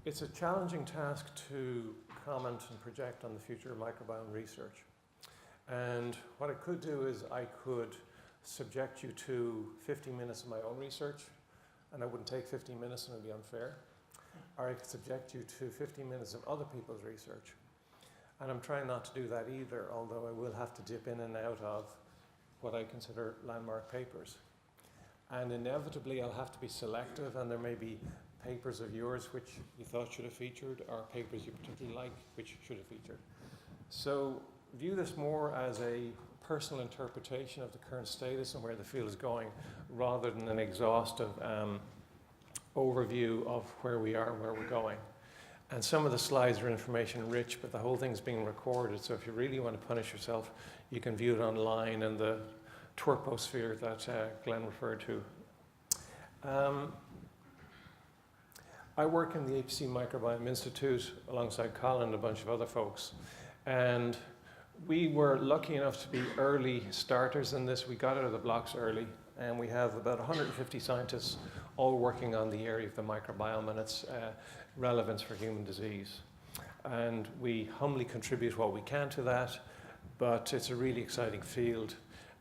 It's a challenging task to comment and project on the future of microbiome research. And what I could do is I could subject you to 15 minutes of my own research, and I wouldn't take 15 minutes and it would be unfair. Or I could subject you to 15 minutes of other people's research. And I'm trying not to do that either, although I will have to dip in and out of what I consider landmark papers. And inevitably I'll have to be selective, and there may be papers of yours which you thought should have featured, or papers you particularly like which should have featured. So view this more as a personal interpretation of the current status and where the field is going, rather than an exhaustive overview of where we are and where we're going. And some of the slides are information rich, but the whole thing's being recorded, so if you really want to punish yourself, you can view it online in the twerposphere that Glenn referred to. I work in the HC Microbiome Institute alongside Colin and a bunch of other folks, and we were lucky enough to be early starters in this. We got out of the blocks early, and we have about 150 scientists all working on the area of the microbiome and its relevance for human disease. And we humbly contribute what we can to that, but it's a really exciting field.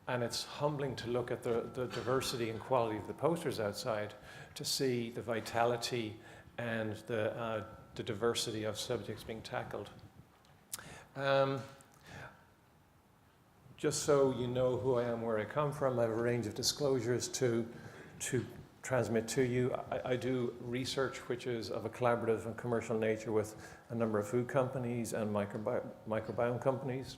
And it's humbling to look at the diversity and quality of the posters outside to see the vitality and the diversity of subjects being tackled. Just so you know who I am, where I come from, I have a range of disclosures to transmit to you. I do research which is of a collaborative and commercial nature with a number of food companies and microbiome companies.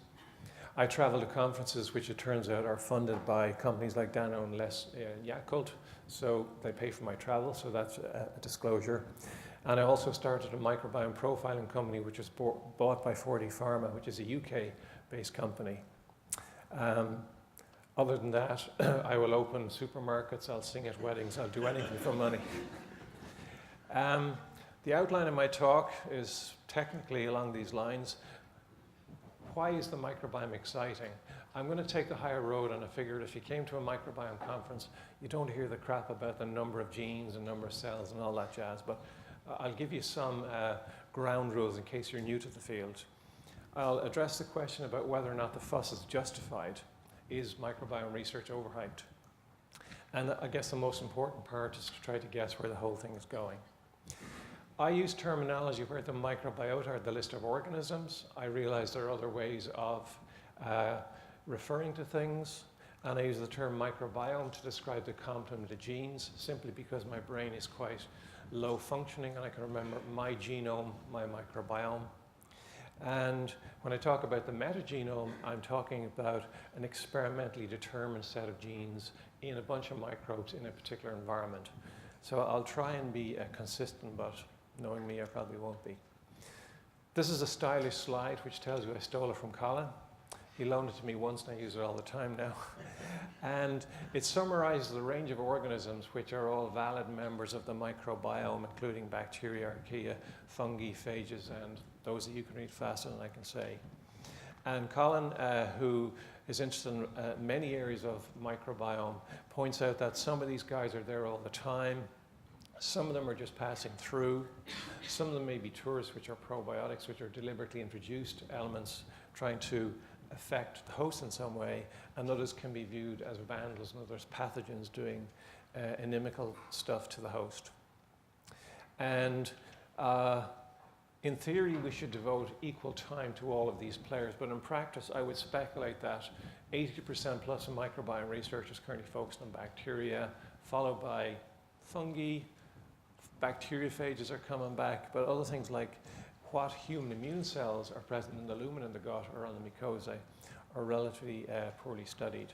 I travel to conferences which it turns out are funded by companies like Danone and Yakult, so they pay for my travel, so that's a disclosure. And I also started a microbiome profiling company which was bought by 4D Pharma, which is a UK-based company. Other than that, I will open supermarkets, I'll sing at weddings, I'll do anything for money. The outline of my talk is technically along these lines. Why is the microbiome exciting? I'm going to take the higher road, and I figured if you came to a microbiome conference, you don't hear the crap about the number of genes and number of cells and all that jazz, but I'll give you some ground rules in case you're new to the field. I'll address the question about whether or not the fuss is justified. Is microbiome research overhyped? And I guess the most important part is to try to guess where the whole thing is going. I use terminology where the microbiota are the list of organisms. I realize there are other ways of referring to things, and I use the term microbiome to describe the complement of genes, simply because my brain is quite low functioning and I can remember my genome, my microbiome. And when I talk about the metagenome, I'm talking about an experimentally determined set of genes in a bunch of microbes in a particular environment. So I'll try and be consistent, but knowing me, I probably won't be. This is a stylish slide which tells you I stole it from Colin. He loaned it to me once and I use it all the time now. And it summarizes the range of organisms which are all valid members of the microbiome, including bacteria, archaea, fungi, phages, and those that you can read faster than I can say. And Colin, who is interested in many areas of microbiome, points out that some of these guys are there all the time. Some of them are just passing through. Some of them may be tourists, which are probiotics, which are deliberately introduced elements trying to affect the host in some way, and others can be viewed as vandals and others pathogens doing inimical stuff to the host. And in theory, we should devote equal time to all of these players, but in practice, I would speculate that 80% plus of microbiome research is currently focused on bacteria, followed by fungi. Bacteriophages are coming back, but other things like what human immune cells are present in the lumen in the gut or on the mucosae are relatively poorly studied.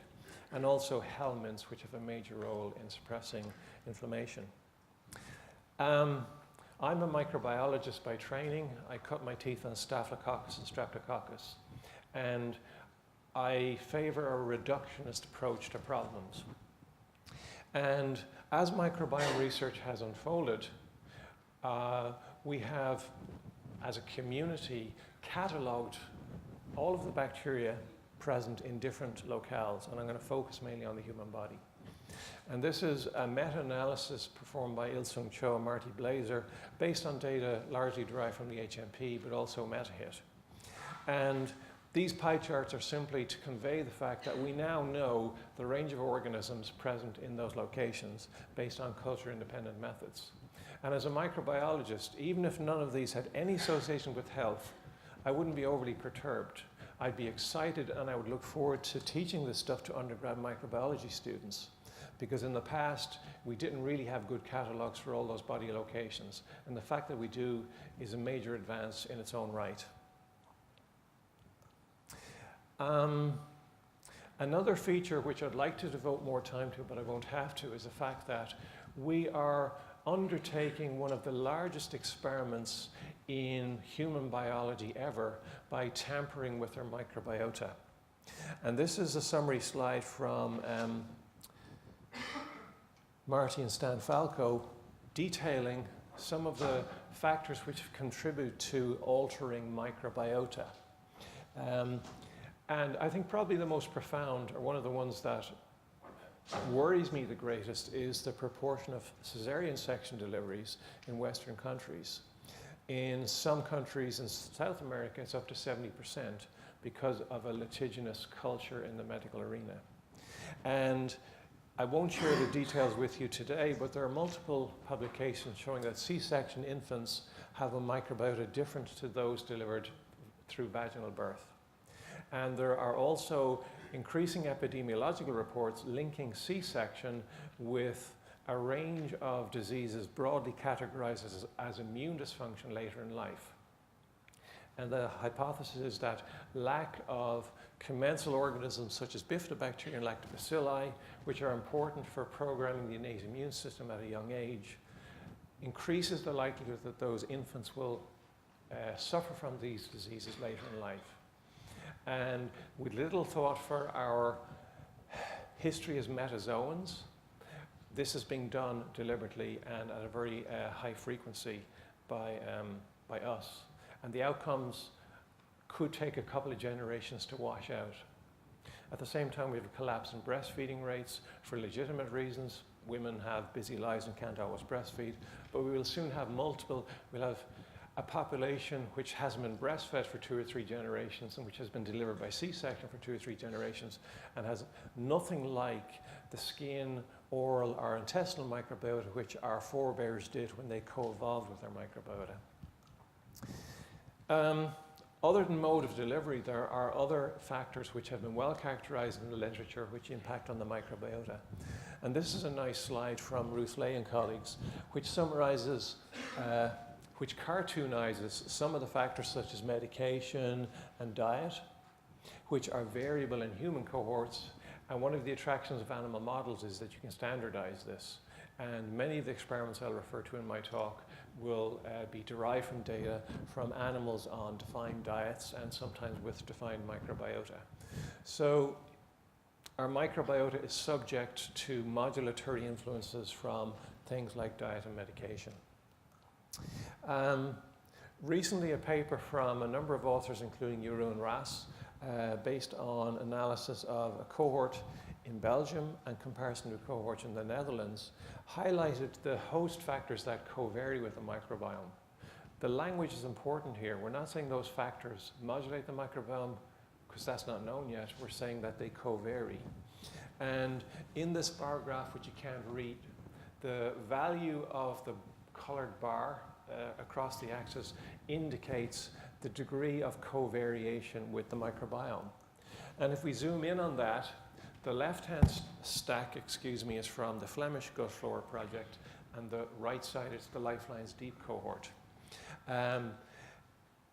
And also helminths, which have a major role in suppressing inflammation. I'm a microbiologist by training. I cut my teeth on Staphylococcus and Streptococcus. And I favor a reductionist approach to problems. And as microbiome research has unfolded, we have, as a community, cataloged all of the bacteria, present in different locales, and I'm going to focus mainly on the human body. And this is a meta-analysis performed by Il-Sung Cho and Marty Blazer, based on data largely derived from the HMP, but also MetaHit. And these pie charts are simply to convey the fact that we now know the range of organisms present in those locations based on culture-independent methods. And as a microbiologist, even if none of these had any association with health, I wouldn't be overly perturbed. I'd be excited, and I would look forward to teaching this stuff to undergrad microbiology students. Because in the past, we didn't really have good catalogs for all those body locations. And the fact that we do is a major advance in its own right. Another feature which I'd like to devote more time to, but I won't have to, is the fact that we are undertaking one of the largest experiments in human biology ever by tampering with our microbiota. And this is a summary slide from Marty and Stan Falco, detailing some of the factors which contribute to altering microbiota. And I think probably the most profound, or one of the ones that worries me the greatest, is the proportion of cesarean section deliveries in Western countries. In some countries in South America, it's up to 70% because of a litigious culture in the medical arena. And I won't share the details with you today, but there are multiple publications showing that C-section infants have a microbiota different to those delivered through vaginal birth. And there are also increasing epidemiological reports linking C-section with a range of diseases broadly categorized as immune dysfunction later in life. And the hypothesis is that lack of commensal organisms such as bifidobacteria and lactobacilli, which are important for programming the innate immune system at a young age, increases the likelihood that those infants will suffer from these diseases later in life. And with little thought for our history as metazoans, this is being done deliberately and at a very high frequency by us. And the outcomes could take a couple of generations to wash out. At the same time, we have a collapse in breastfeeding rates for legitimate reasons. Women have busy lives and can't always breastfeed, but we will soon have we'll have a population which hasn't been breastfed for 2 or 3 generations and which has been delivered by C-section for 2 or 3 generations and has nothing like the skin, oral, or intestinal microbiota which our forebears did when they co-evolved with their microbiota. Other than mode of delivery, there are other factors which have been well characterized in the literature which impact on the microbiota. And this is a nice slide from Ruth Lay and colleagues, which summarizes, which cartoonizes some of the factors such as medication and diet, which are variable in human cohorts. And one of the attractions of animal models is that you can standardize this. And many of the experiments I'll refer to in my talk will be derived from data from animals on defined diets and sometimes with defined microbiota. So our microbiota is subject to modulatory influences from things like diet and medication. Recently, a paper from a number of authors, including Jeroen and Ras, based on analysis of a cohort in Belgium and comparison to a cohort in the Netherlands, highlighted the host factors that co-vary with the microbiome. The language is important here. We're not saying those factors modulate the microbiome, because that's not known yet. We're saying that they co-vary. And in this bar graph, which you can't read, the value of the colored bar across the axis indicates the degree of covariation with the microbiome. And if we zoom in on that, the left-hand stack, is from the Flemish gut flora project, and the right side is the Lifelines Deep cohort.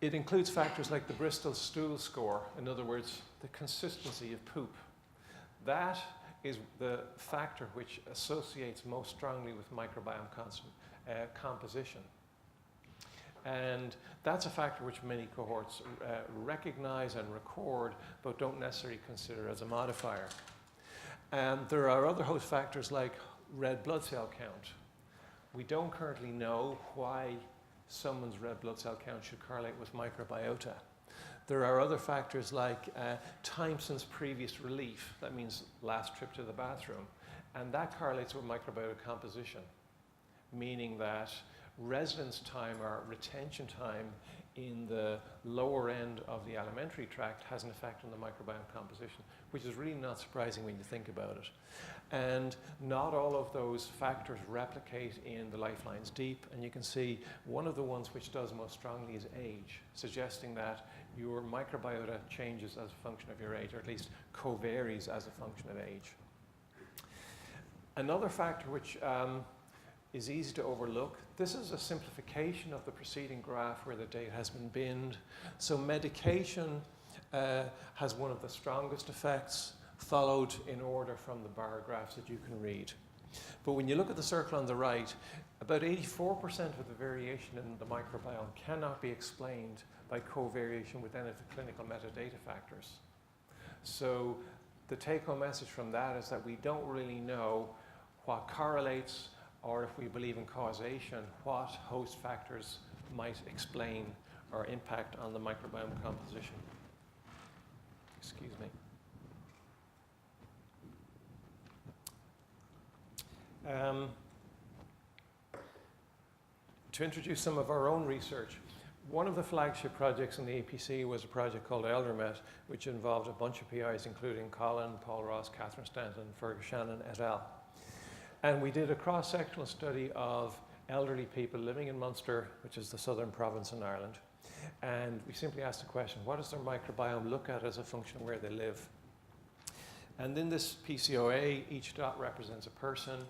It includes factors like the Bristol stool score, in other words, the consistency of poop. That is the factor which associates most strongly with microbiome composition. And that's a factor which many cohorts recognize and record, but don't necessarily consider as a modifier. And there are other host factors like red blood cell count. We don't currently know why someone's red blood cell count should correlate with microbiota. There are other factors like time since previous relief, that means last trip to the bathroom, and that correlates with microbiota composition, meaning that residence time or retention time in the lower end of the alimentary tract has an effect on the microbiome composition, which is really not surprising when you think about it. And not all of those factors replicate in the lifelines deep, and you can see one of the ones which does most strongly is age, suggesting that your microbiota changes as a function of your age, or at least co-varies as a function of age. Another factor which is easy to overlook. This is a simplification of the preceding graph where the data has been binned. So medication has one of the strongest effects, followed in order from the bar graphs that you can read. But when you look at the circle on the right, about 84% of the variation in the microbiome cannot be explained by covariation with any of the clinical metadata factors. So the take-home message from that is that we don't really know what correlates, or if we believe in causation, what host factors might explain or impact on the microbiome composition. Excuse me. To introduce some of our own research, one of the flagship projects in the APC was a project called ElderMet, which involved a bunch of PIs, including Colin, Paul Ross, Catherine Stanton, Fergus Shannon, et al. And we did a cross-sectional study of elderly people living in Munster, which is the southern province in Ireland. And we simply asked the question, what does their microbiome look at as a function of where they live? And in this PCOA, each dot represents a person,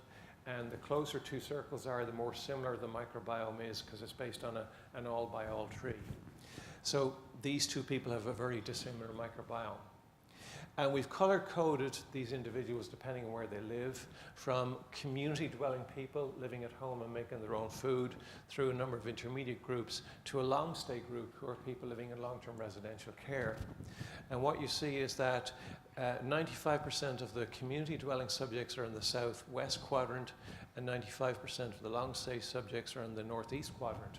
and the closer two circles are, the more similar the microbiome is, because it's based on an all-by-all tree. So these two people have a very dissimilar microbiome. And we've color-coded these individuals depending on where they live, from community-dwelling people living at home and making their own food, through a number of intermediate groups, to a long-stay group who are people living in long-term residential care. And what you see is that 95% of the community-dwelling subjects are in the southwest quadrant, and 95% of the long-stay subjects are in the northeast quadrant,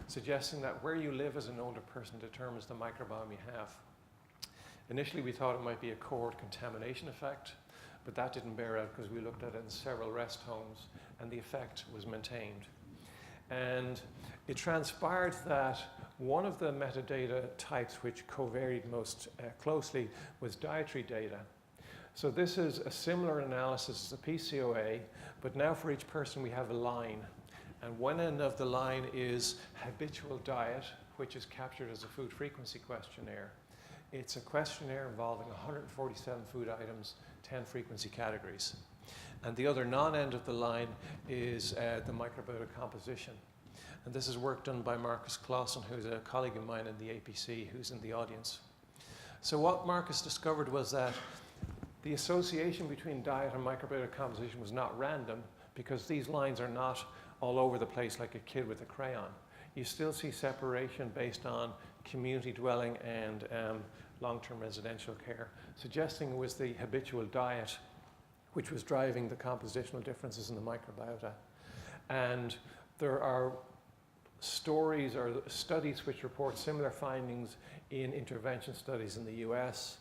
suggesting that where you live as an older person determines the microbiome you have. Initially, we thought it might be a cohort contamination effect, but that didn't bear out because we looked at it in several rest homes, and the effect was maintained. And it transpired that one of the metadata types which covaried most closely was dietary data. So this is a similar analysis as the PCOA, but now for each person we have a line. And one end of the line is habitual diet, which is captured as a food frequency questionnaire. It's a questionnaire involving 147 food items, 10 frequency categories. And the other non-end of the line is the microbiota composition. And this is work done by Marcus Clausen, who's a colleague of mine in the APC, who's in the audience. So what Marcus discovered was that the association between diet and microbiota composition was not random, because these lines are not all over the place like a kid with a crayon. You still see separation based on community dwelling and long-term residential care, suggesting it was the habitual diet which was driving the compositional differences in the microbiota. And there are stories or studies which report similar findings in intervention studies in the US,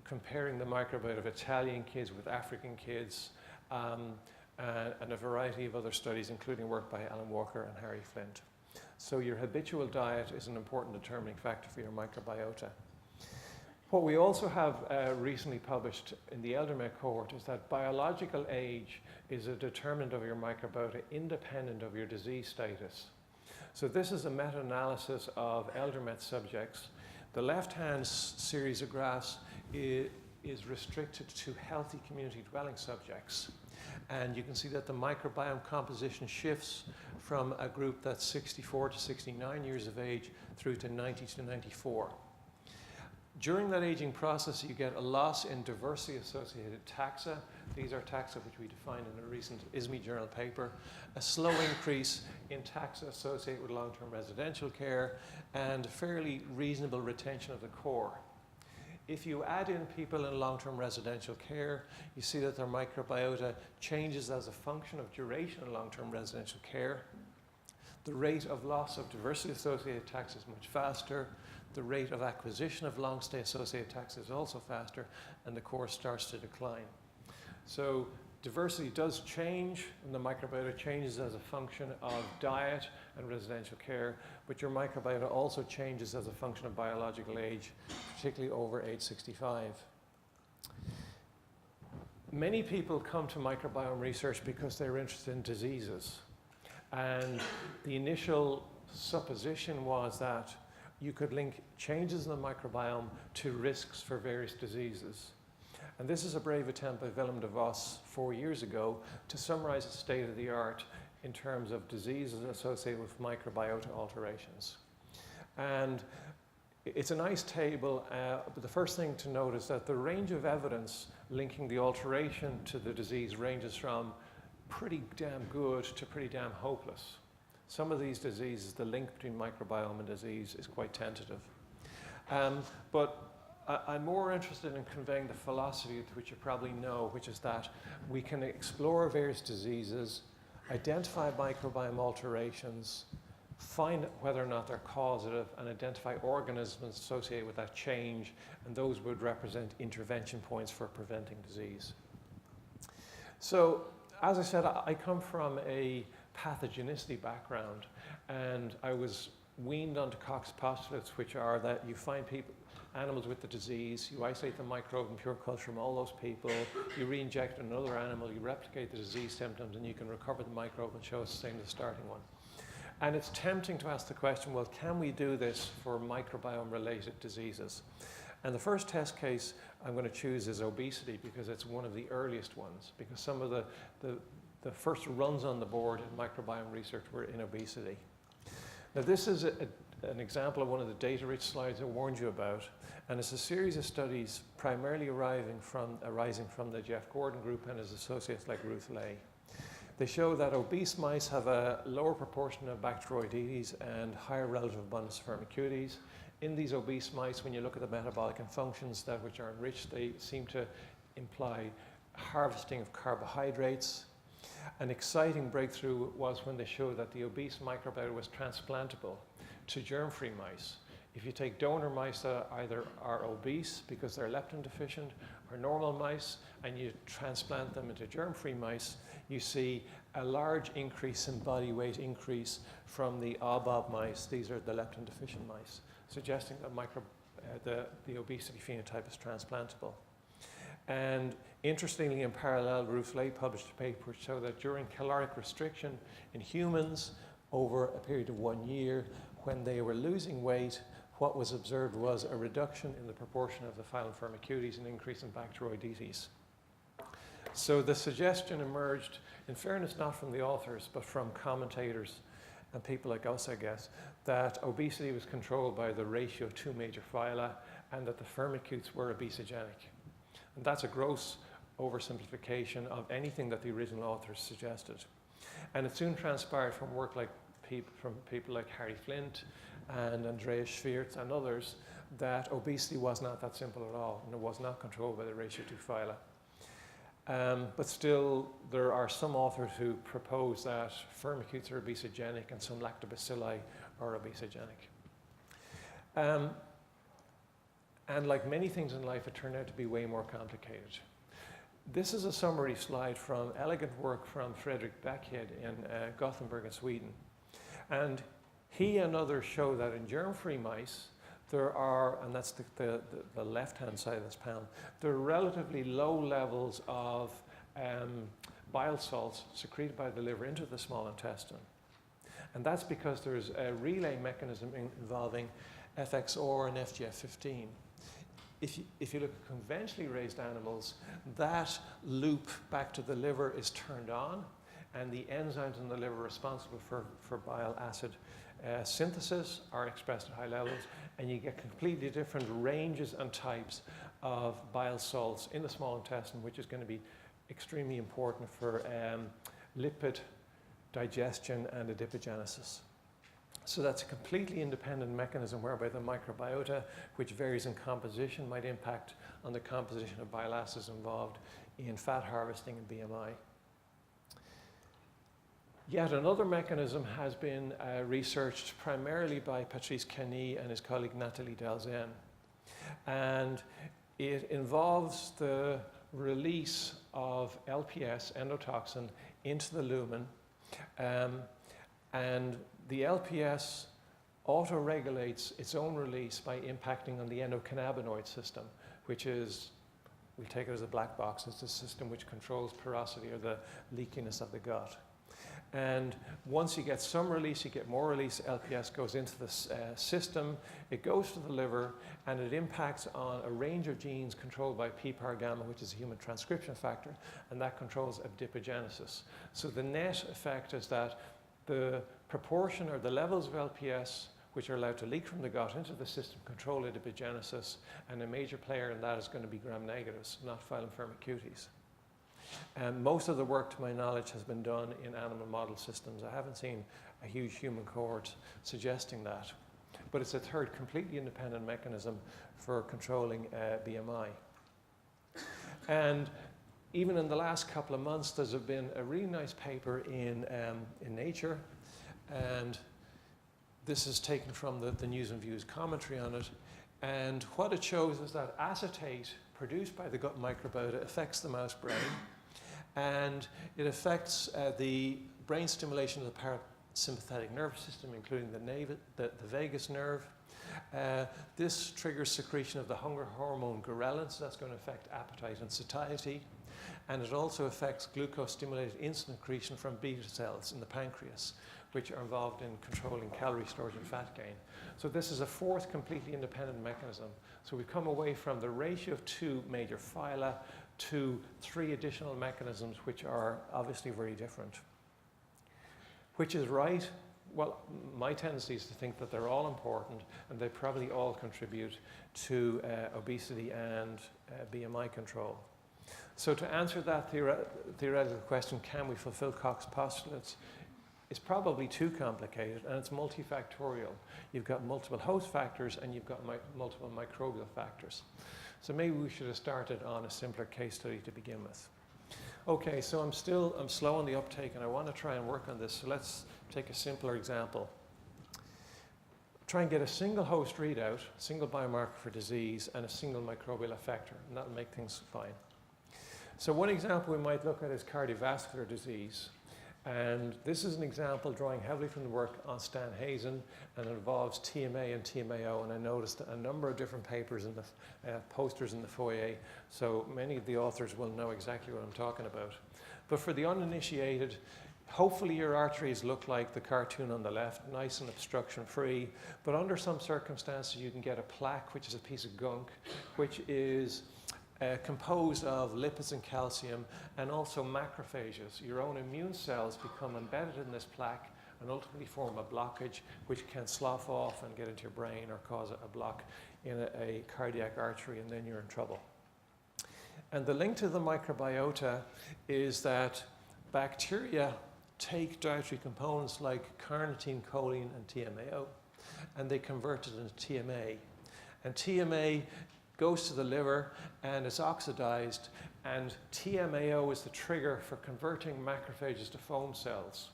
comparing the microbiota of Italian kids with African kids, and a variety of other studies, including work by Alan Walker and Harry Flint. So your habitual diet is an important determining factor for your microbiota. What we also have recently published in the ElderMet cohort is that biological age is a determinant of your microbiota independent of your disease status. So this is a meta-analysis of ElderMet subjects. The left-hand series of graphs is restricted to healthy community dwelling subjects. And you can see that the microbiome composition shifts from a group that's 64 to 69 years of age through to 90 to 94. During that aging process, you get a loss in diversity-associated taxa. These are taxa which we defined in a recent ISME journal paper. A slow increase in taxa associated with long-term residential care, and fairly reasonable retention of the core. If you add in people in long-term residential care, you see that their microbiota changes as a function of duration in long-term residential care. The rate of loss of diversity-associated taxa is much faster. the rate of acquisition of long-stay associated attacks is also faster, and the course starts to decline. So diversity does change, and the microbiota changes as a function of diet and residential care, but your microbiota also changes as a function of biological age, particularly over age 65. Many people come to microbiome research because they're interested in diseases. And the initial supposition was that you could link changes in the microbiome to risks for various diseases. And this is a brave attempt by Willem de Vos 4 years ago to summarize the state of the art in terms of diseases associated with microbiota alterations. And it's a nice table, but the first thing to note is that the range of evidence linking the alteration to the disease ranges from pretty damn good to pretty damn hopeless. Some of these diseases, the link between microbiome and disease is quite tentative. But I'm more interested in conveying the philosophy, which you probably know, which is that we can explore various diseases, identify microbiome alterations, find whether or not they're causative, and identify organisms associated with that change, and those would represent intervention points for preventing disease. So, as I said, I come from a pathogenicity background, and I was weaned onto Koch's postulates, which are that you find animals with the disease, you isolate the microbe in pure culture from all those people, you re-inject another animal, you replicate the disease symptoms, and you can recover the microbe and show it's the same as the starting one. And it's tempting to ask the question, well, can we do this for microbiome-related diseases? And the first test case I'm going to choose is obesity, because it's one of the earliest ones, because some of the first runs on the board in microbiome research were in obesity. Now, this is an example of one of the data-rich slides I warned you about, and it's a series of studies primarily arising from the Jeff Gordon group and his associates like Ruth Lay. They show that obese mice have a lower proportion of Bacteroidetes and higher relative abundance of Firmicutes. In these obese mice, when you look at the metabolic and functions which are enriched, they seem to imply harvesting of carbohydrates. An exciting breakthrough was when they showed that the obese microbiota was transplantable to germ-free mice. If you take donor mice that either are obese because they're leptin deficient, or normal mice, and you transplant them into germ-free mice, you see a large increase in body weight increase from the ABOB mice. These are the leptin deficient mice, suggesting that the obesity phenotype is transplantable. And interestingly, in parallel, Ruth Lay published a paper which showed that during caloric restriction in humans over a period of 1 year, when they were losing weight, what was observed was a reduction in the proportion of the phylum Firmicutes and increase in Bacteroidetes. So the suggestion emerged, in fairness, not from the authors, but from commentators and people like us, I guess, that obesity was controlled by the ratio of 2 major phyla and that the Firmicutes were obesogenic. And that's a gross oversimplification of anything that the original authors suggested. And it soon transpired from work from people like Harry Flint and Andreas Schwiertz and others that obesity was not that simple at all, and it was not controlled by the ratio 2 phyla. But still, there are some authors who propose that Firmicutes are obesogenic and some lactobacilli are obesogenic. And like many things in life, it turned out to be way more complicated. This is a summary slide from elegant work from Fredrik Backhed in Gothenburg in Sweden. And he and others show that in germ-free mice, there are, and that's the left-hand side of this panel, there are relatively low levels of bile salts secreted by the liver into the small intestine. And that's because there's a relay mechanism involving FXR and FGF15. If you look at conventionally raised animals, that loop back to the liver is turned on, and the enzymes in the liver responsible for bile acid synthesis are expressed at high levels, and you get completely different ranges and types of bile salts in the small intestine, which is going to be extremely important for lipid digestion and adipogenesis. So that's a completely independent mechanism whereby the microbiota, which varies in composition, might impact on the composition of bile acids involved in fat harvesting and BMI. Yet another mechanism has been researched primarily by Patrice Cany and his colleague Nathalie Dalzen. And it involves the release of LPS, endotoxin, into the lumen. And the LPS auto-regulates its own release by impacting on the endocannabinoid system, which is, we'll take it as a black box, it's the system which controls porosity or the leakiness of the gut. And once you get some release, you get more release, LPS goes into the system, it goes to the liver, and it impacts on a range of genes controlled by PPAR gamma, which is a human transcription factor, and that controls adipogenesis. So the net effect is that the proportion or the levels of LPS which are allowed to leak from the gut into the system control adipogenesis, and a major player in that is going to be gram-negatives, not phylum Firmicutes. And most of the work, to my knowledge, has been done in animal model systems. I haven't seen a huge human cohort suggesting that. But it's a third completely independent mechanism for controlling BMI. And even in the last couple of months, there's been a really nice paper in Nature. And this is taken from the News and Views commentary on it. And what it shows is that acetate produced by the gut microbiota affects the mouse brain. And it affects the brain stimulation of the parasympathetic nervous system, including the vagus nerve. This triggers secretion of the hunger hormone ghrelin, so that's going to affect appetite and satiety. And it also affects glucose-stimulated insulin secretion from beta cells in the pancreas, which are involved in controlling calorie storage and fat gain. So this is a fourth completely independent mechanism. So we've come away from the ratio of 2 major phyla to 3 additional mechanisms, which are obviously very different. Which is right? Well, my tendency is to think that they're all important, and they probably all contribute to obesity and BMI control. So to answer that theoretical question, can we fulfill Koch's postulates? It's probably too complicated, and it's multifactorial. You've got multiple host factors, and you've got multiple microbial factors. So maybe we should have started on a simpler case study to begin with. Okay, so I'm slow on the uptake, and I want to try and work on this. So let's take a simpler example. Try and get a single host readout, single biomarker for disease, and a single microbial effector, and that'll make things fine. So one example we might look at is cardiovascular disease. And this is an example drawing heavily from the work on Stan Hazen, and it involves TMA and TMAO. And I noticed a number of different papers in the posters in the foyer, so many of the authors will know exactly what I'm talking about. But for the uninitiated, hopefully your arteries look like the cartoon on the left, nice and obstruction-free. But under some circumstances, you can get a plaque, which is a piece of gunk, which is composed of lipids and calcium, and also macrophages. Your own immune cells become embedded in this plaque and ultimately form a blockage, which can slough off and get into your brain or cause a block in a cardiac artery, and then you're in trouble. And the link to the microbiota is that bacteria take dietary components like carnitine, choline, and TMAO, and they convert it into TMA. And TMA goes to the liver and it's oxidized, and TMAO is the trigger for converting macrophages to foam cells.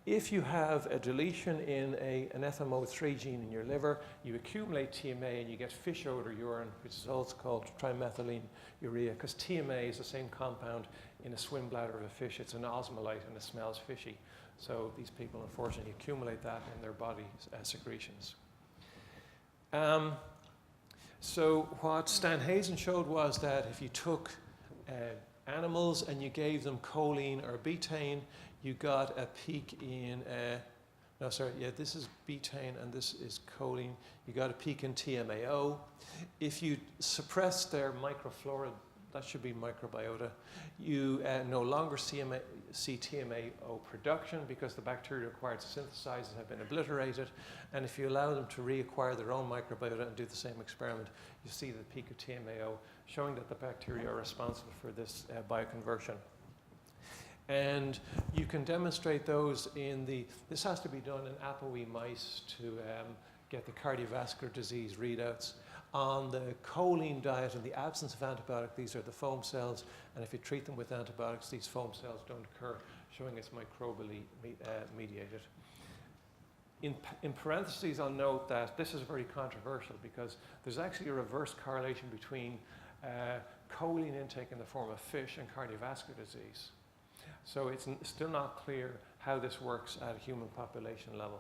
If you have a deletion in an FMO3 gene in your liver, you accumulate TMA and you get fish odor urine, which is also called trimethylene urea, because TMA is the same compound in a swim bladder of a fish. It's an osmolyte and it smells fishy. So these people unfortunately accumulate that in their body secretions. So what Stan Hazen showed was that if you took animals and you gave them choline or betaine, you got a peak in, this is betaine and this is choline. You got a peak in TMAO. If you suppress their microflora, that should be microbiota, you no longer see TMAO production because the bacteria required to synthesize it have been obliterated. And if you allow them to reacquire their own microbiota and do the same experiment, you see the peak of TMAO, showing that the bacteria are responsible for this bioconversion. And you can demonstrate those this has to be done in ApoE mice to get the cardiovascular disease readouts. on the choline diet and the absence of antibiotic, these are the foam cells, and if you treat them with antibiotics, these foam cells don't occur, showing it's microbially mediated. In parentheses, I'll note that this is very controversial because there's actually a reverse correlation between choline intake in the form of fish and cardiovascular disease. So it's still not clear how this works at a human population level.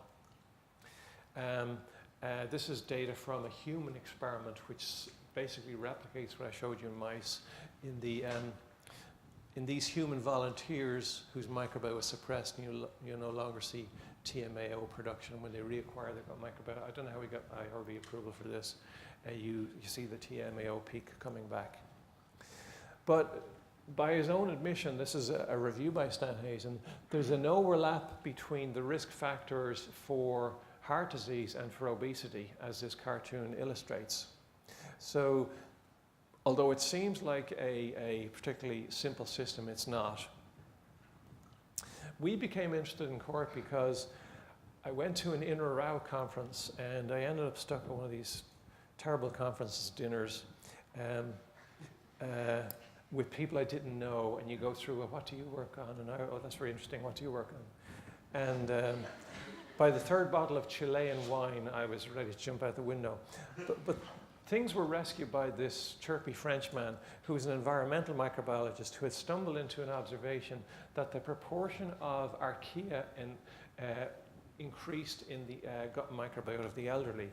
This is data from a human experiment which basically replicates what I showed you in mice. In these human volunteers whose microbiota was suppressed, you no longer see TMAO production. When they reacquire their gut microbiota, I don't know how we got IRB approval for this. You see the TMAO peak coming back. But by his own admission, this is a review by Stan Hayes, and there's an overlap between the risk factors for heart disease and for obesity, as this cartoon illustrates. So, although it seems like a particularly simple system, it's not. We became interested in Cork because I went to an Inner Rao conference and I ended up stuck at one of these terrible conference dinners with people I didn't know, and you go through, well, what do you work on? And oh, that's very interesting, what do you work on? And by the third bottle of Chilean wine, I was ready to jump out the window. But things were rescued by this chirpy Frenchman who was an environmental microbiologist who had stumbled into an observation that the proportion of archaea increased in the gut microbiota of the elderly.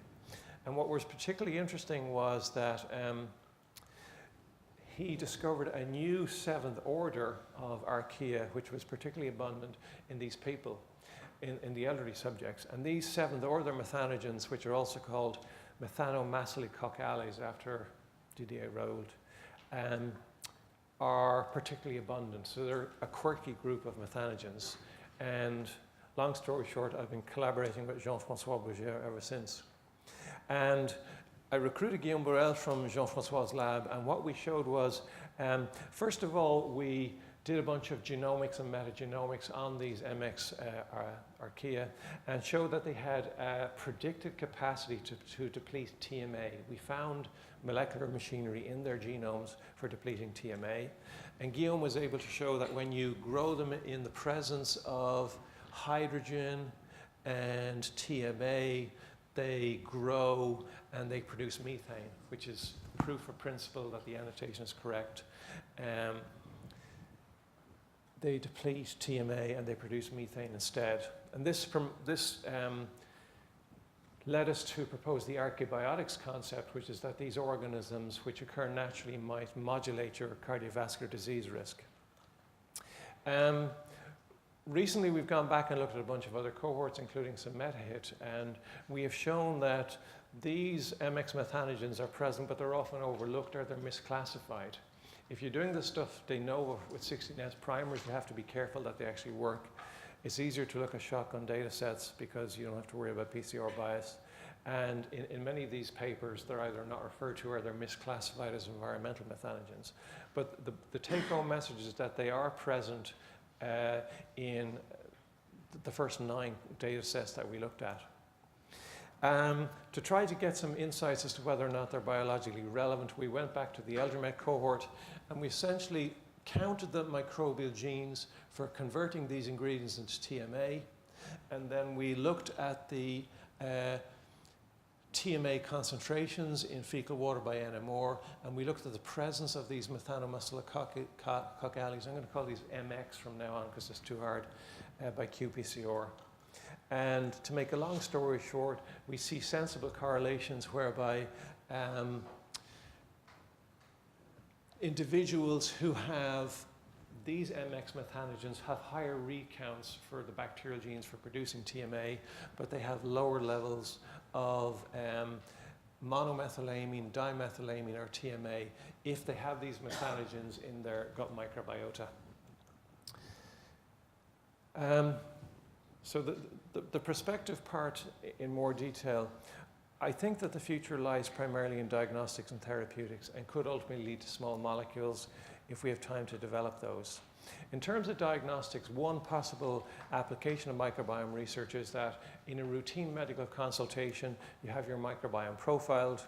And what was particularly interesting was that he discovered a new seventh order of archaea, which was particularly abundant in these people, in the elderly subjects. And these seventh order methanogens, which are also called methanomacelicocales after Didier Raoult, are particularly abundant. So they're a quirky group of methanogens. And long story short, I've been collaborating with Jean-François Bourget ever since. And I recruited Guillaume Borel from Jean-François' lab, and what we showed was, first of all, we did a bunch of genomics and metagenomics on these MX archaea and showed that they had a predicted capacity to deplete TMA. We found molecular machinery in their genomes for depleting TMA. And Guillaume was able to show that when you grow them in the presence of hydrogen and TMA, they grow and they produce methane, which is proof of principle that the annotation is correct. They deplete TMA and they produce methane instead. And this led us to propose the archaebiotics concept, which is that these organisms which occur naturally might modulate your cardiovascular disease risk. Recently, we've gone back and looked at a bunch of other cohorts, including some meta-hit, and we have shown that these MX methanogens are present, but they're often overlooked or they're misclassified. If you're doing this stuff de novo with 16S primers, you have to be careful that they actually work. It's easier to look at shotgun data sets because you don't have to worry about PCR bias. And in many of these papers, they're either not referred to or they're misclassified as environmental methanogens. But the take-home message is that they are present in the first 9 data sets that we looked at. To try to get some insights as to whether or not they're biologically relevant, we went back to the ElderMet cohort and we essentially counted the microbial genes for converting these ingredients into TMA, and then we looked at the TMA concentrations in fecal water by NMR, and we looked at the presence of these methanomacelicocales. I'm going to call these MX from now on because it's too hard, by qPCR. And to make a long story short, we see sensible correlations whereby individuals who have these MX methanogens have higher recounts for the bacterial genes for producing TMA, but they have lower levels of monomethylamine, dimethylamine, or TMA if they have these methanogens in their gut microbiota. So the prospective part in more detail, I think that the future lies primarily in diagnostics and therapeutics and could ultimately lead to small molecules if we have time to develop those. In terms of diagnostics, one possible application of microbiome research is that in a routine medical consultation, you have your microbiome profiled.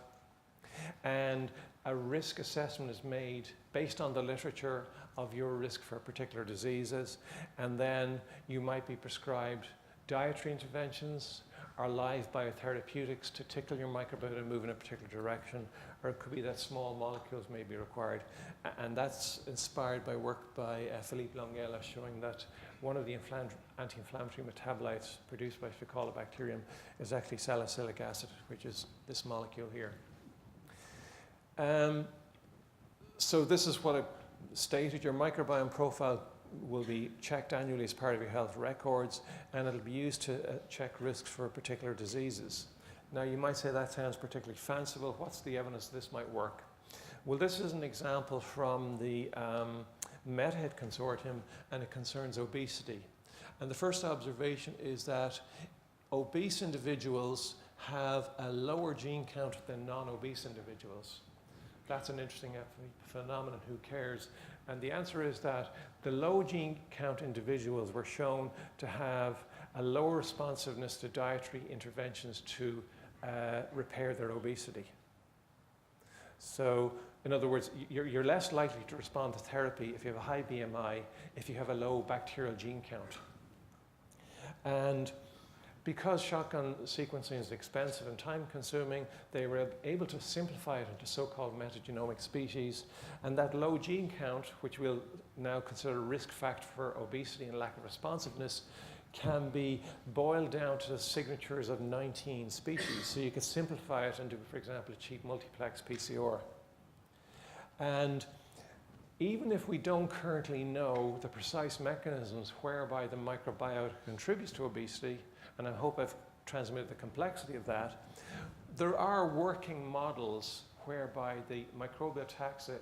And a risk assessment is made based on the literature of your risk for particular diseases, and then you might be prescribed dietary interventions or live biotherapeutics to tickle your microbiota and move in a particular direction, or it could be that small molecules may be required. And that's inspired by work by Philippe Longuella showing that one of the anti-inflammatory metabolites produced by Faecolobacterium is actually salicylic acid, which is this molecule here. So this is what I stated. Your microbiome profile will be checked annually as part of your health records, and it'll be used to check risks for particular diseases. Now you might say that sounds particularly fanciful. What's the evidence this might work? Well, this is an example from the MetaHit Consortium, and it concerns obesity. And the first observation is that obese individuals have a lower gene count than non-obese individuals. That's an interesting phenomenon. Who cares? And the answer is that the low gene count individuals were shown to have a lower responsiveness to dietary interventions to repair their obesity. So, in other words, you're less likely to respond to therapy if you have a high BMI, if you have a low bacterial gene count. And because shotgun sequencing is expensive and time-consuming, they were able to simplify it into so-called metagenomic species, and that low gene count, which we'll now consider a risk factor for obesity and lack of responsiveness, can be boiled down to the signatures of 19 species. So you could simplify it and do, for example, a cheap multiplex PCR. And even if we don't currently know the precise mechanisms whereby the microbiota contributes to obesity, and I hope I've transmitted the complexity of that, there are working models whereby the microbial taxa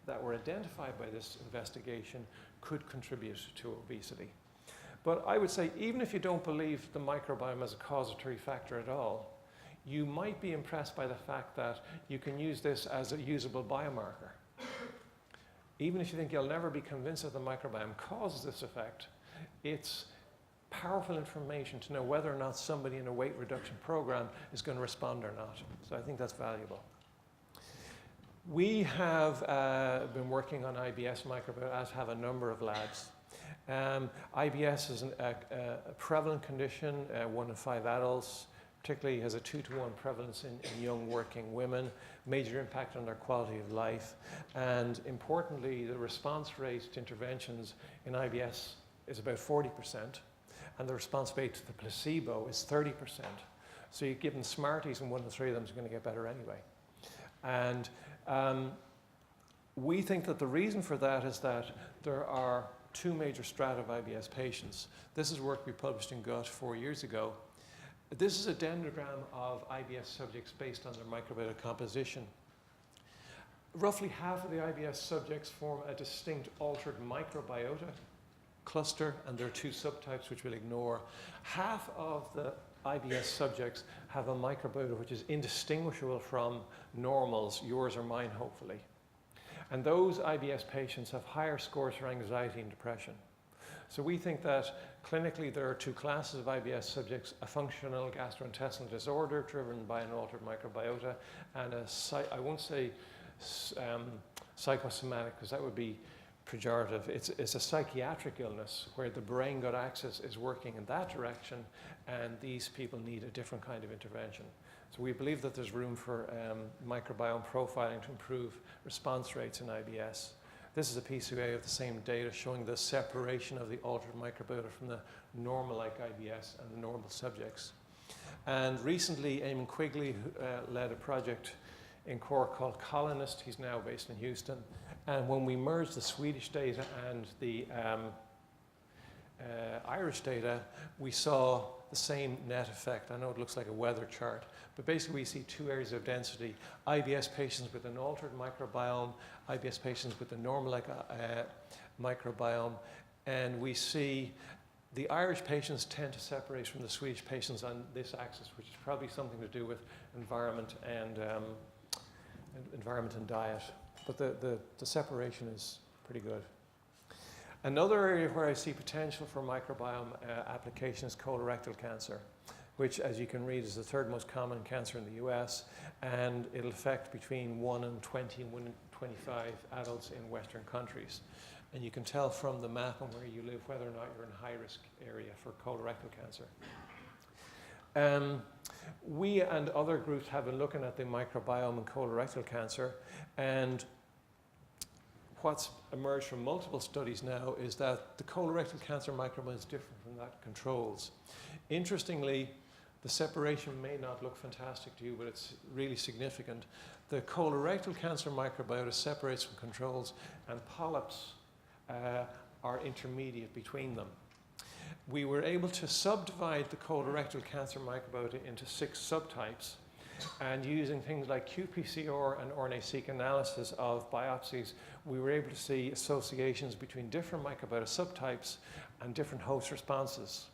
that were identified by this investigation could contribute to obesity. But I would say, even if you don't believe the microbiome as a causatory factor at all, you might be impressed by the fact that you can use this as a usable biomarker. Even if you think you'll never be convinced that the microbiome causes this effect, it's powerful information to know whether or not somebody in a weight reduction program is going to respond or not. So I think that's valuable. We have been working on IBS microbiota, as have a number of labs. IBS is a prevalent condition, 1 in 5 adults, particularly has a 2-to-1 prevalence in young working women, major impact on their quality of life, and importantly, the response rate to interventions in IBS is about 40%, and the response rate to the placebo is 30%. So you give them Smarties and 1 in 3 of them is going to get better anyway. And we think that the reason for that is that there are 2 major strata of IBS patients. This is work we published in Gut 4 years ago. This is a dendrogram of IBS subjects based on their microbiota composition. Roughly half of the IBS subjects form a distinct altered microbiota cluster, and there are 2 subtypes which we'll ignore. Half of the IBS subjects have a microbiota which is indistinguishable from normals, yours or mine, hopefully. And those IBS patients have higher scores for anxiety and depression. So we think that clinically there are 2 classes of IBS subjects: a functional gastrointestinal disorder driven by an altered microbiota, and I won't say psychosomatic, because that would be pejorative. It's a psychiatric illness where the brain-gut axis is working in that direction, and these people need a different kind of intervention. So we believe that there's room for microbiome profiling to improve response rates in IBS. This is a PCA of the same data showing the separation of the altered microbiota from the normal-like IBS and the normal subjects. And recently, Eamon Quigley led a project in Cork called Colonist. He's now based in Houston. And when we merged the Swedish data and the Irish data, we saw the same net effect. I know it looks like a weather chart, but basically we see 2 areas of density: IBS patients with an altered microbiome, IBS patients with a normal-like microbiome, and we see the Irish patients tend to separate from the Swedish patients on this axis, which is probably something to do with environment and diet. But the separation is pretty good. Another area where I see potential for microbiome application is colorectal cancer. which, as you can read, is the third most common cancer in the US, and it'll affect between 1 in 20 and 1 in 25 adults in Western countries. And you can tell from the map on where you live whether or not you're in a high-risk area for colorectal cancer. We and other groups have been looking at the microbiome in colorectal cancer, and what's emerged from multiple studies now is that the colorectal cancer microbiome is different from that controls. Interestingly, the separation may not look fantastic to you, but it's really significant. The colorectal cancer microbiota separates from controls, and polyps are intermediate between them. We were able to subdivide the colorectal cancer microbiota into 6 subtypes, and using things like qPCR and RNA-seq analysis of biopsies, we were able to see associations between different microbiota subtypes and different host responses.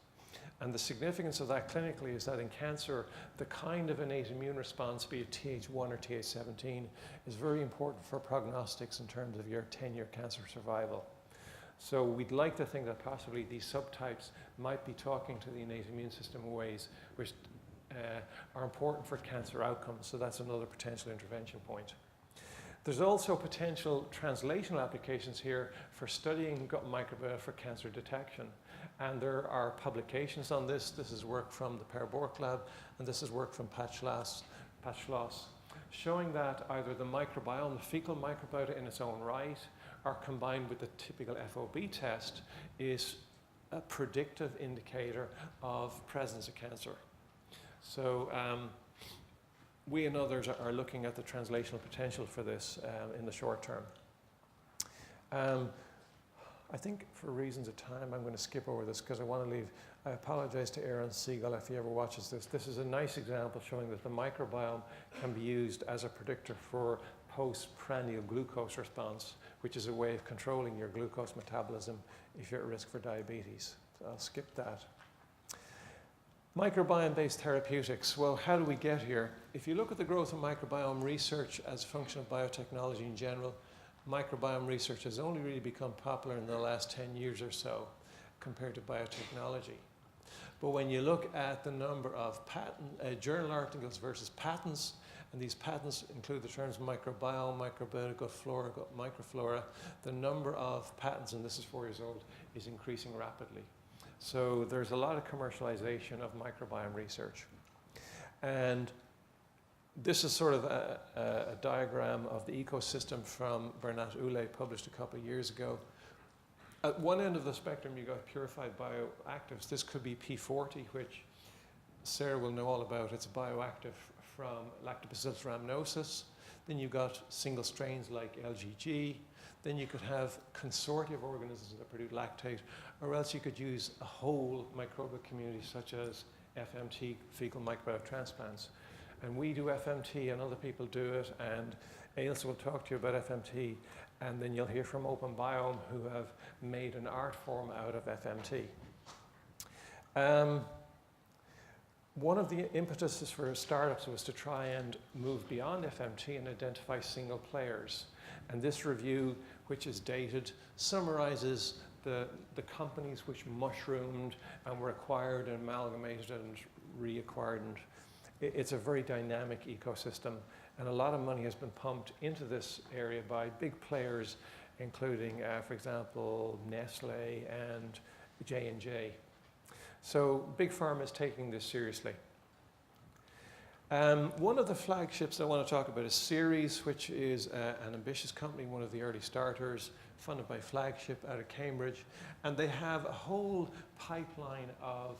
And the significance of that clinically is that in cancer, the kind of innate immune response, be it Th1 or Th17, is very important for prognostics in terms of your 10-year cancer survival. So we'd like to think that possibly these subtypes might be talking to the innate immune system in ways which are important for cancer outcomes. So that's another potential intervention point. There's also potential translational applications here for studying gut microbiota for cancer detection. And there are publications on this. This is work from the Per Bork lab, and this is work from Pat Schloss, showing that either the microbiome, the fecal microbiota in its own right, or combined with the typical FOB test, is a predictive indicator of presence of cancer. So we and others are looking at the translational potential for this in the short term. I think for reasons of time, I'm going to skip over this because I want to leave. I apologize to Aaron Siegel if he ever watches this. This is a nice example showing that the microbiome can be used as a predictor for postprandial glucose response, which is a way of controlling your glucose metabolism if you're at risk for diabetes. So I'll skip that. Microbiome-based therapeutics. Well, how do we get here? If you look at the growth of microbiome research as a function of biotechnology in general, microbiome research has only really become popular in the last 10 years or so compared to biotechnology. But when you look at the number of journal articles versus patents, and these patents include the terms microbiome, microbiota, gut flora, gut microflora, the number of patents, and this is 4 years old, is increasing rapidly. So there's a lot of commercialization of microbiome research. And this is sort of a diagram of the ecosystem from Bernat Ulay, published a couple of years ago. At one end of the spectrum, you got purified bioactives. This could be P40, which Sarah will know all about. It's bioactive from Lactobacillus rhamnosus. Then you've got single strains like LGG. Then you could have consortia of organisms that produce lactate, or else you could use a whole microbial community such as FMT, fecal microbiota transplants. And we do FMT and other people do it, and Ailsa will talk to you about FMT, and then you'll hear from OpenBiome who have made an art form out of FMT. One of the impetuses for startups was to try and move beyond FMT and identify single players. And this review, which is dated, summarizes the companies which mushroomed and were acquired and amalgamated and reacquired. And it's a very dynamic ecosystem, and a lot of money has been pumped into this area by big players, including, for example, Nestle and J&J. So Big Pharma is taking this seriously. One of the flagships I want to talk about is Ceres, which is an ambitious company, one of the early starters, funded by Flagship out of Cambridge. And they have a whole pipeline of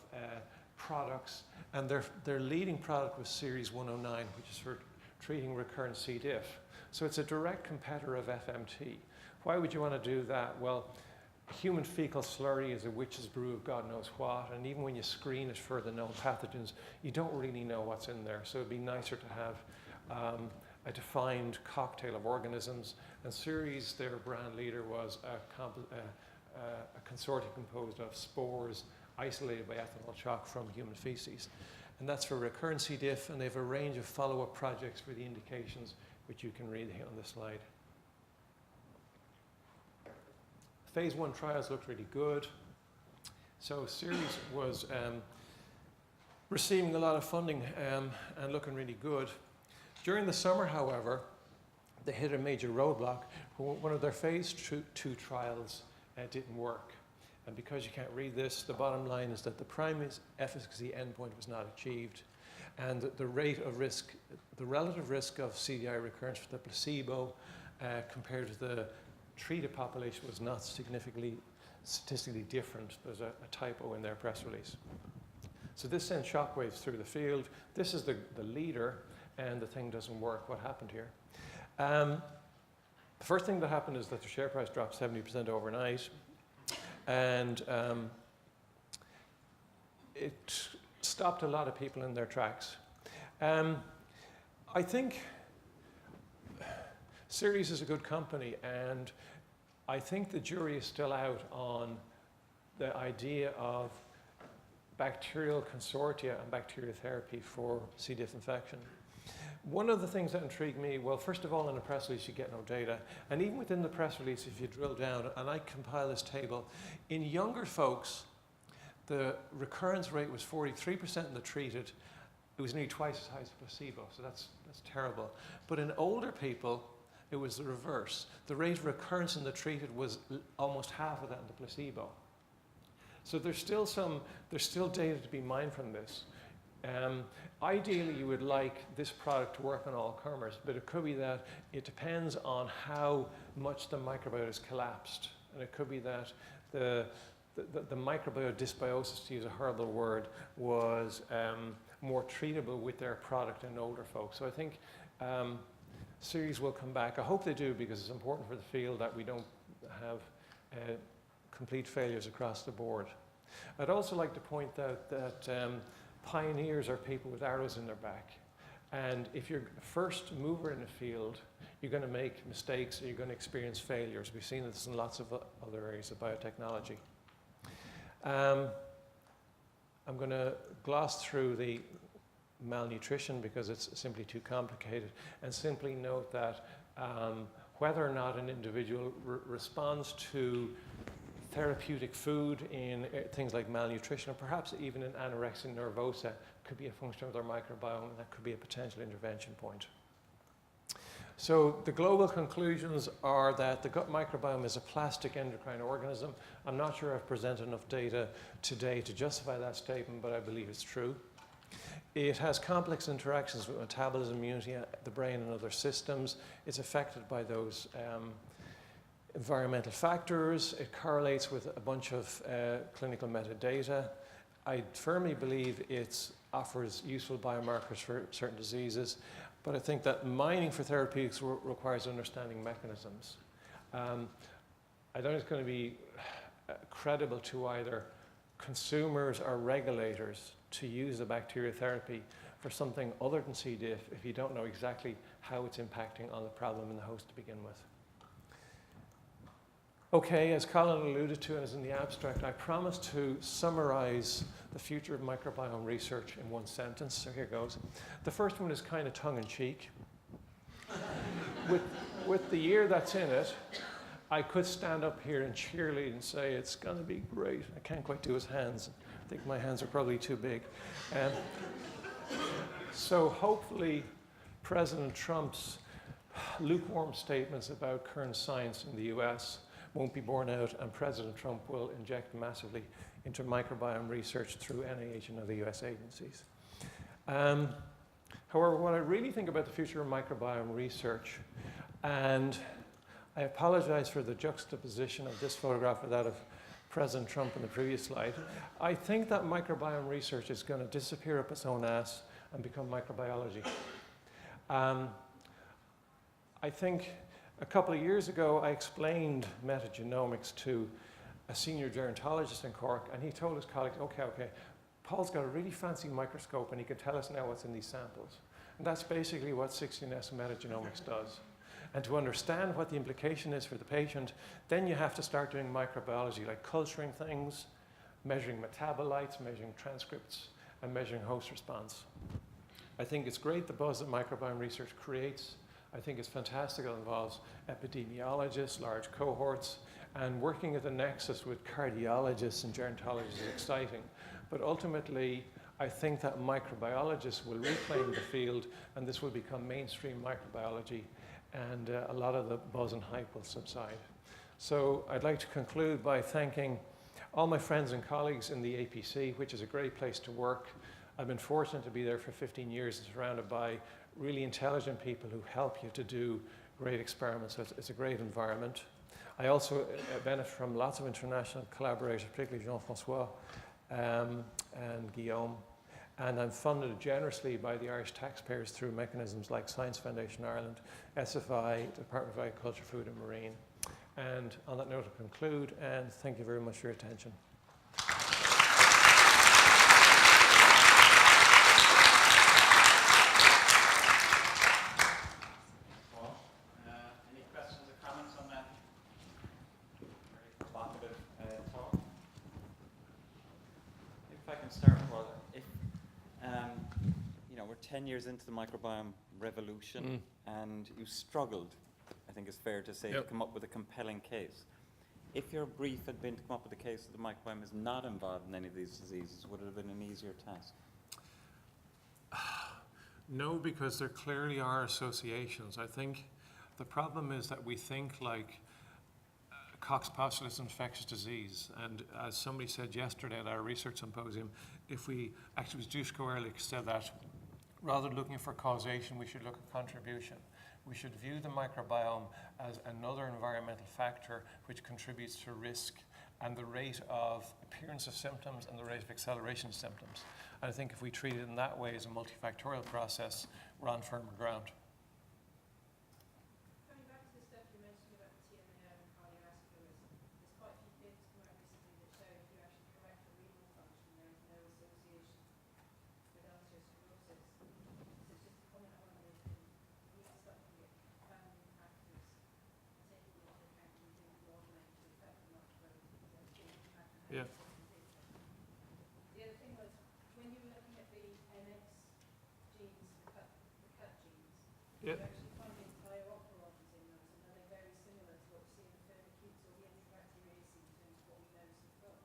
products, and their leading product was Ceres 109, which is for treating recurrent C. diff. So it's a direct competitor of FMT. Why would you want to do that? Well, human fecal slurry is a witch's brew of God knows what, and even when you screen it for the known pathogens, you don't really know what's in there. So it'd be nicer to have a defined cocktail of organisms. And Ceres, their brand leader, was a consortium composed of spores isolated by ethanol chalk from human feces. And that's for recurrent C. diff, and they have a range of follow-up projects for the indications, which you can read here on this slide. Phase 1 trials looked really good. So Ceres was receiving a lot of funding and looking really good. During the summer, however, they hit a major roadblock. One of their phase 2 trials didn't work. And because you can't read this, the bottom line is that the primary efficacy endpoint was not achieved. And the rate of risk, the relative risk of CDI recurrence for the placebo compared to the treated population was not significantly statistically different. There's a typo in their press release. So this sends shockwaves through the field. This is the leader, and the thing doesn't work. What happened here? The first thing that happened is that the share price dropped 70% overnight, and it stopped a lot of people in their tracks. I think Seres is a good company, and I think the jury is still out on the idea of bacterial consortia and bacterial therapy for C. diff infection. One of the things that intrigued me, well, first of all, in a press release, you get no data. And even within the press release, if you drill down, and I compile this table, in younger folks, the recurrence rate was 43% in the treated. It was nearly twice as high as placebo, so that's terrible. But in older people, it was the reverse. The rate of recurrence in the treated was almost half of that in the placebo. So there's still data to be mined from this. Ideally, you would like this product to work on all comers, but it could be that it depends on how much the microbiota is collapsed. And it could be that the microbiota dysbiosis, to use a horrible word, was more treatable with their product in older folks. So I think Seres will come back. I hope they do, because it's important for the field that we don't have complete failures across the board. I'd also like to point out that pioneers are people with arrows in their back. And if you're a first mover in a field, you're going to make mistakes, or you're going to experience failures. We've seen this in lots of other areas of biotechnology. I'm going to gloss through the malnutrition because it's simply too complicated, and simply note that whether or not an individual responds to therapeutic food in things like malnutrition, or perhaps even in anorexia nervosa, could be a function of their microbiome, and that could be a potential intervention point. So the global conclusions are that the gut microbiome is a plastic endocrine organism. I'm not sure I've presented enough data today to justify that statement, but I believe it's true. It has complex interactions with metabolism, immunity, the brain, and other systems. It's affected by those environmental factors. It correlates with a bunch of clinical metadata. I firmly believe it offers useful biomarkers for certain diseases, but I think that mining for therapeutics requires understanding mechanisms. I don't think it's going to be credible to either consumers or regulators to use a bacterial therapy for something other than C. diff if you don't know exactly how it's impacting on the problem in the host to begin with. Okay, as Colin alluded to and as in the abstract, I promised to summarize the future of microbiome research in one sentence, so here goes. The first one is kind of tongue-in-cheek. With the year that's in it, I could stand up here and cheerlead and say it's going to be great. I can't quite do his hands. I think my hands are probably too big. So hopefully President Trump's lukewarm statements about current science in the US won't be borne out, and President Trump will inject massively into microbiome research through NIH and other US agencies. However, what I really think about the future of microbiome research, and I apologize for the juxtaposition of this photograph with that of President Trump in the previous slide, I think that microbiome research is going to disappear up its own ass and become microbiology. I think a couple of years ago, I explained metagenomics to a senior gerontologist in Cork, and he told his colleagues, okay, Paul's got a really fancy microscope, and he can tell us now what's in these samples. And that's basically what 16S metagenomics does. And to understand what the implication is for the patient, then you have to start doing microbiology, like culturing things, measuring metabolites, measuring transcripts, and measuring host response. I think it's great the buzz that microbiome research creates. I think it's fantastic. It involves epidemiologists, large cohorts, and working at the nexus with cardiologists and gerontologists is exciting. But ultimately, I think that microbiologists will reclaim the field, and this will become mainstream microbiology, and a lot of the buzz and hype will subside. So I'd like to conclude by thanking all my friends and colleagues in the APC, which is a great place to work. I've been fortunate to be there for 15 years and surrounded by really intelligent people who help you to do great experiments. So it's a great environment. I also benefit from lots of international collaborators, particularly Jean-François and Guillaume. And I'm funded generously by the Irish taxpayers through mechanisms like Science Foundation Ireland, SFI, Department of Agriculture, Food and Marine. And on that note, I'll conclude, and thank you very much for your attention. Any questions or comments on that very provocative talk? If I can start, Paul, if we're 10 years into the microbiome revolution, and you struggled, I think it's fair to say, to come up with a compelling case. If your brief had been to come up with a case that the microbiome is not involved in any of these diseases, would it have been an easier task? No, because there clearly are associations. I think the problem is that we think like Koch's postulate is infectious disease. And as somebody said yesterday at our research symposium, if we actually, Dusko Ehrlich said that rather than looking for causation, we should look at contribution. We should view the microbiome as another environmental factor which contributes to risk and the rate of appearance of symptoms and the rate of acceleration of symptoms. And I think if we treat it in that way as a multifactorial process, we're on firmer ground. Coming back to the stuff you mentioned about the TMAO and cardiovascularism, there's quite a few papers come out recently that show if you actually correct for renal function, there is no association with arteriosclerosis. So it's just a comment I wonder if we need to start looking at confounding factors, taking into account when we do modeling to affect the microbiome, the impact on Yeah. The other thing was, when you were looking at the NX genes, the cut genes, Yeah. you actually find the entire operons in those, and are they very similar to what we see in the firmicutes or the antibacteriaceae in terms of what we know so far?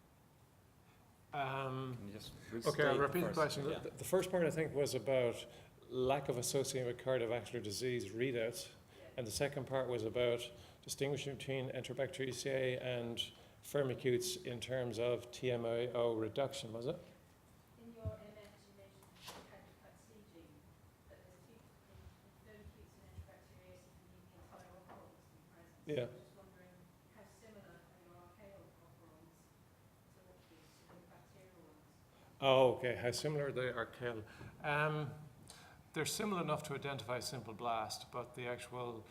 Can you just Okay, I'll restate repeat the question. Yeah. The first part I think was about lack of association with cardiovascular disease readouts, and the second part was about distinguishing between Enterobacteriaceae and firmicutes in terms of TMAO reduction, was it? In your NX, you mentioned the counterpart C gene, that there's two in firmicutes and antibacteriaceae can leave the entire operons to be present. Yeah. So I'm just wondering how similar are your archaeal operons to what the bacterial ones? Oh, okay. How similar they are, Kel? They're similar enough to identify simple blast, but the actual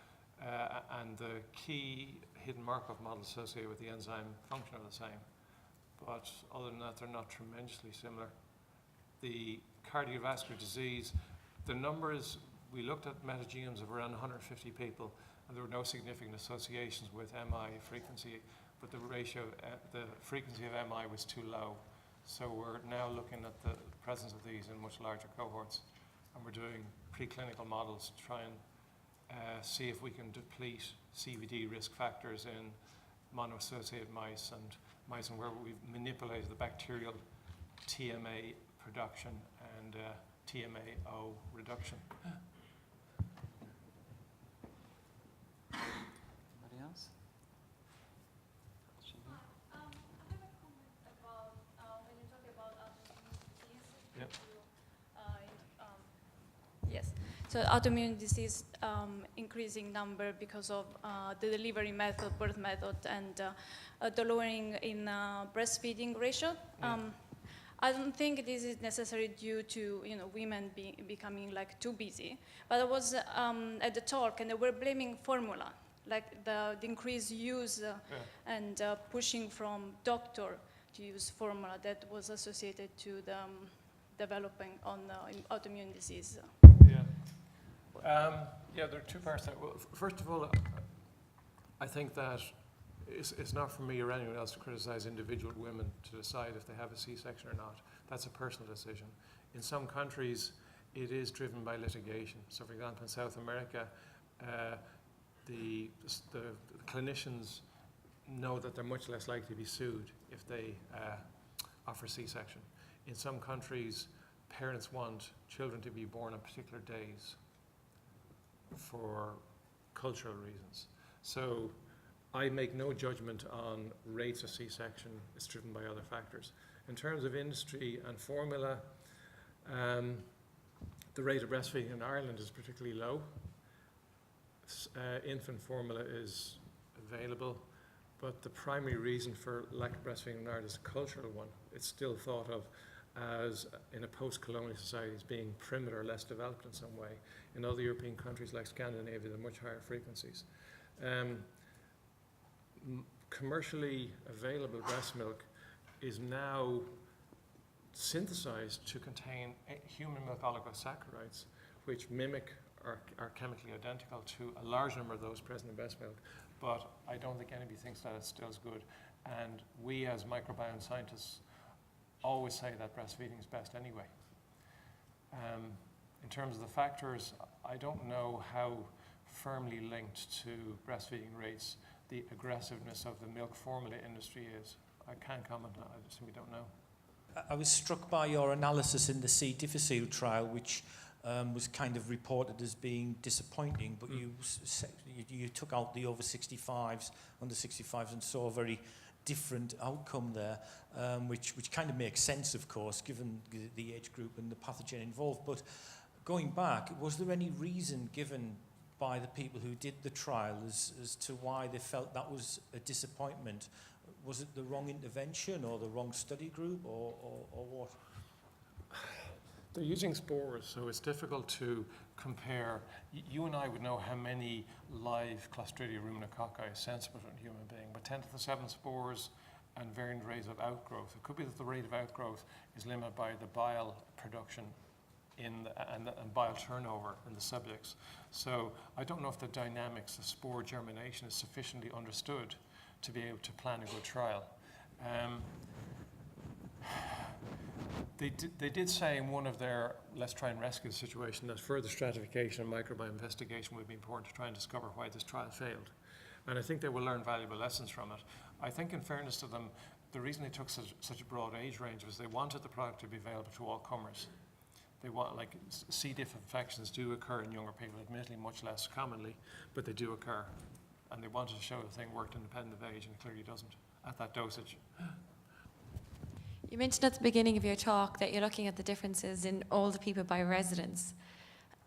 and the key hidden Markov models associated with the enzyme function are the same. But other than that, they're not tremendously similar. The cardiovascular disease, the numbers, we looked at metagenomes of around 150 people, and there were no significant associations with MI frequency, but the ratio, the frequency of MI was too low. So we're now looking at the presence of these in much larger cohorts, and we're doing preclinical models to try and see if we can deplete CVD risk factors in monoassociated mice and mice where we've manipulated the bacterial TMA production and TMAO reduction. Anybody else? Question here? I have a comment about when you talk about autoimmune disease. Yep. Yes. So autoimmune disease increasing number because of the delivery method, birth method, and the lowering in breastfeeding ratio. I don't think this is necessarily due to women becoming like too busy. But I was at the talk and they were blaming formula, like the increased use and pushing from doctor to use formula that was associated to the developing on autoimmune disease. Yeah, there are two parts there. Well, first of all, I think that it's not for me or anyone else to criticize individual women to decide if they have a C-section or not. That's a personal decision. In some countries, it is driven by litigation. So, for example, in South America, the clinicians know that they're much less likely to be sued if they offer C-section. In some countries, parents want children to be born on particular days for cultural reasons. So I make no judgment on rates of C-section. It's driven by other factors. In terms of industry and formula, the rate of breastfeeding in Ireland is particularly low. Infant formula is available, but the primary reason for lack of breastfeeding in Ireland is a cultural one. It's still thought of as, in a post-colonial society, as being primitive or less developed in some way. In other European countries like Scandinavia, there are much higher frequencies. Commercially available breast milk is now synthesized to contain human milk oligosaccharides, which mimic or are chemically identical to a large number of those present in breast milk, but I don't think anybody thinks that it's still as good. And we as microbiome scientists always say that breastfeeding is best anyway. In terms of the factors, I don't know how firmly linked to breastfeeding rates the aggressiveness of the milk formula industry is. I can't comment on it, I simply don't know. I was struck by your analysis in the C. difficile trial, which was kind of reported as being disappointing, but you took out the over 65s, under 65s, and saw a very different outcome there, which kind of makes sense, of course, given the age group and the pathogen involved. But going back, was there any reason given by the people who did the trial as to why they felt that was a disappointment? Was it the wrong intervention or the wrong study group or what? They're using spores, so it's difficult to compare. You and I would know how many live Clostridia ruminococci is sensible to a human being, but 10 to the 7 spores and varying rates of outgrowth. It could be that the rate of outgrowth is limited by the bile production and bile turnover in the subjects. So I don't know if the dynamics of spore germination is sufficiently understood to be able to plan a good trial. They did say in one of their let's try and rescue the situation that further stratification and microbiome investigation would be important to try and discover why this trial failed. And I think they will learn valuable lessons from it. I think in fairness to them, the reason they took such a broad age range was they wanted the product to be available to all comers. They want, like, C. diff infections do occur in younger people, admittedly much less commonly, but they do occur. And they wanted to show the thing worked independent of age, and it clearly doesn't at that dosage. You mentioned at the beginning of your talk that you're looking at the differences in older people by residence,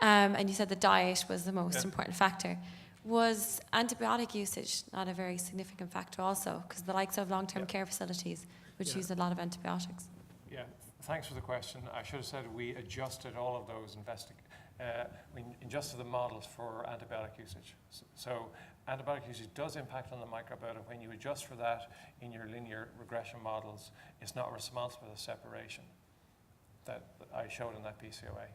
and you said the diet was the most important factor. Was antibiotic usage not a very significant factor also? Because the likes of long-term care facilities, which use a lot of antibiotics. Yeah, thanks for the question. I should have said we adjusted all of those we adjusted the models for antibiotic usage. So antibiotic usage does impact on the microbiota. When you adjust for that in your linear regression models, it's not responsible for the separation that I showed in that PCOA.